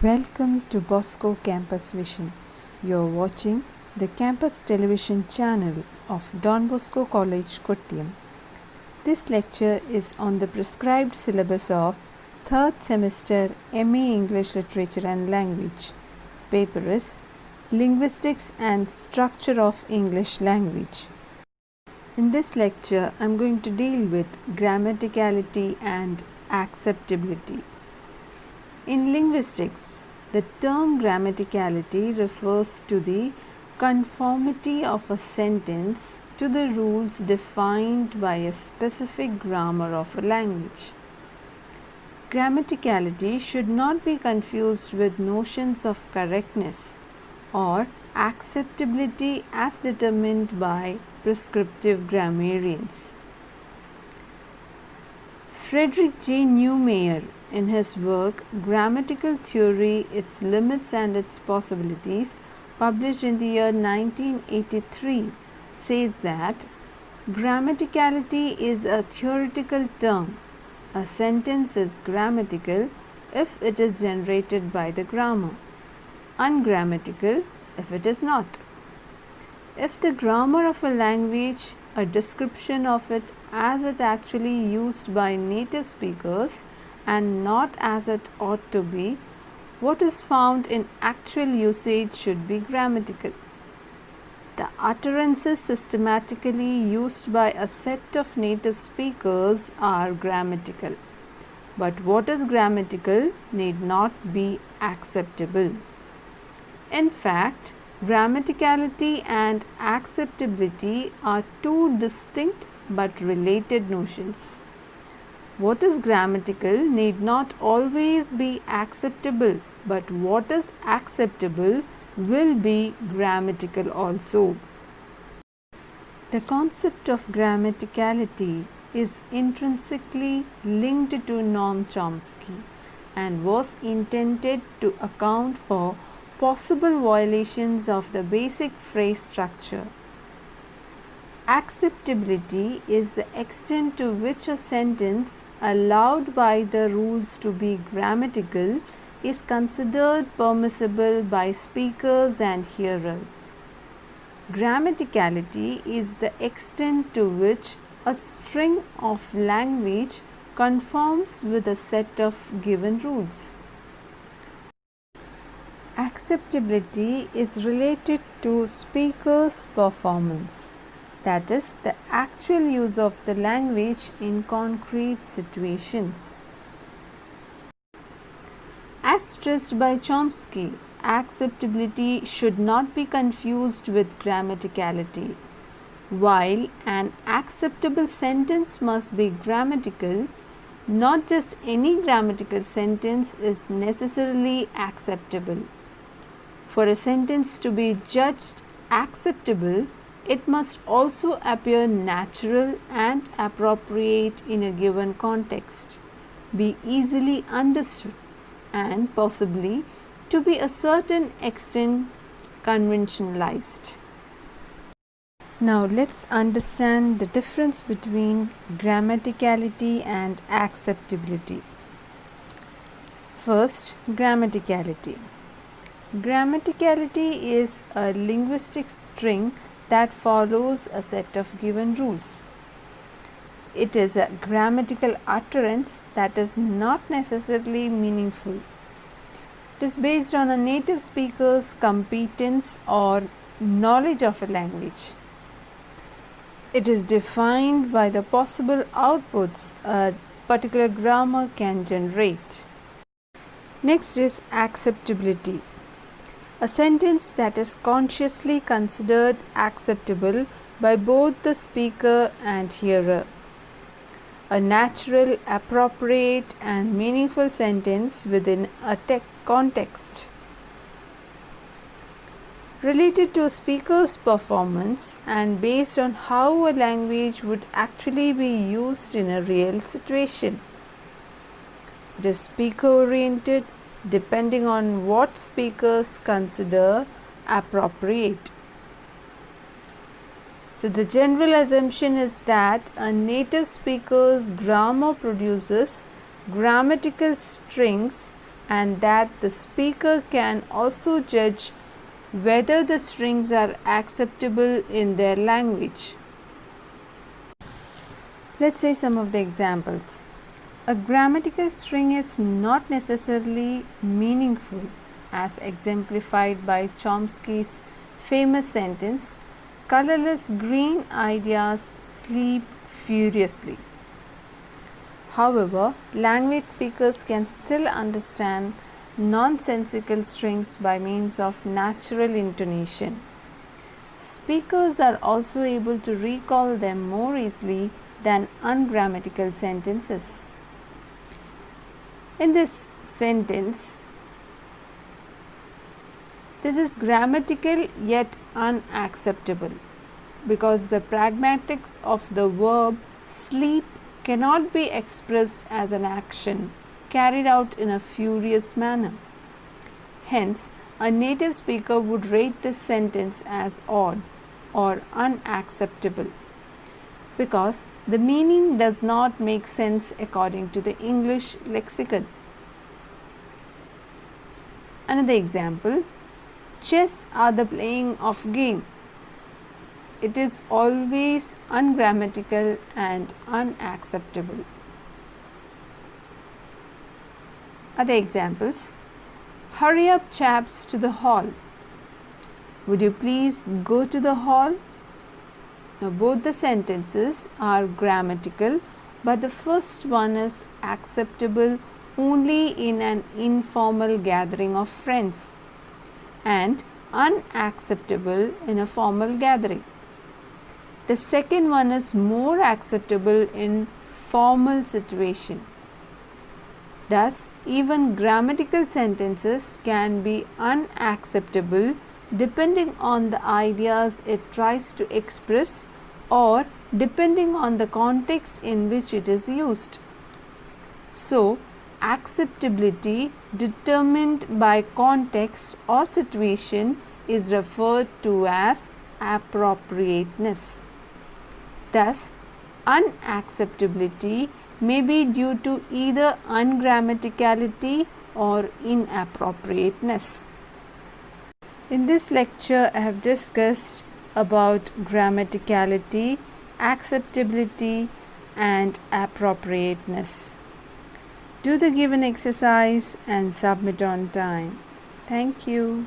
Welcome to Bosco Campus Vision. You're watching the campus television channel of Don Bosco College, Kottayam. This lecture is on the prescribed syllabus of 3rd semester MA English Literature and Language. Paper is Linguistics and Structure of English Language. In this lecture, I'm going to deal with grammaticality and acceptability. In linguistics, the term grammaticality refers to the conformity of a sentence to the rules defined by a specific grammar of a language. Grammaticality should not be confused with notions of correctness or acceptability as determined by prescriptive grammarians. Frederick J. Neumayer, in his work Grammatical Theory, Its Limits and Its Possibilities, published in the year 1983, says that grammaticality is a theoretical term. A sentence is grammatical if it is generated by the grammar, ungrammatical if it is not. If the grammar of a language, a description of it as it actually used by native speakers and not as it ought to be, what is found in actual usage should be grammatical. The utterances systematically used by a set of native speakers are grammatical, but what is grammatical need not be acceptable. In fact, grammaticality and acceptability are two distinct but related notions. What is grammatical need not always be acceptable, but what is acceptable will be grammatical also. The concept of grammaticality is intrinsically linked to Noam Chomsky and was intended to account for possible violations of the basic phrase structure. Acceptability is the extent to which a sentence allowed by the rules to be grammatical is considered permissible by speakers and hearer. Grammaticality is the extent to which a string of language conforms with a set of given rules. Acceptability is related to speaker's performance, that is, the actual use of the language in concrete situations. As stressed by Chomsky, acceptability should not be confused with grammaticality. While an acceptable sentence must be grammatical, not just any grammatical sentence is necessarily acceptable. For a sentence to be judged acceptable, it must also appear natural and appropriate in a given context, be easily understood, and possibly to be a certain extent conventionalized. Now let's understand the difference between grammaticality and acceptability. First, grammaticality. Grammaticality is a linguistic string that follows a set of given rules. It is a grammatical utterance that is not necessarily meaningful. It is based on a native speaker's competence or knowledge of a language. It is defined by the possible outputs a particular grammar can generate. Next is acceptability. A sentence that is consciously considered acceptable by both the speaker and hearer. A natural, appropriate, and meaningful sentence within a context. Related to a speaker's performance and based on how a language would actually be used in a real situation. It is speaker-oriented, depending on what speakers consider appropriate. So the general assumption is that a native speaker's grammar produces grammatical strings and that the speaker can also judge whether the strings are acceptable in their language. Let's say some of the examples. A grammatical string is not necessarily meaningful, as exemplified by Chomsky's famous sentence, "Colorless green ideas sleep furiously." However, language speakers can still understand nonsensical strings by means of natural intonation. Speakers are also able to recall them more easily than ungrammatical sentences. In this sentence, this is grammatical yet unacceptable because the pragmatics of the verb sleep cannot be expressed as an action carried out in a furious manner. Hence, a native speaker would rate this sentence as odd or unacceptable because the meaning does not make sense according to the English lexicon. Another example, chess are the playing of game. It is always ungrammatical and unacceptable. Other examples, hurry up chaps to the hall. Would you please go to the hall? Now both the sentences are grammatical, but the first one is acceptable only in an informal gathering of friends and unacceptable in a formal gathering. The second one is more acceptable in formal situation. Thus, even grammatical sentences can be unacceptable depending on the ideas it tries to express or depending on the context in which it is used. So, acceptability determined by context or situation is referred to as appropriateness. Thus, unacceptability may be due to either ungrammaticality or inappropriateness. In this lecture, I have discussed about grammaticality, acceptability, and appropriateness. Do the given exercise and submit on time. Thank you.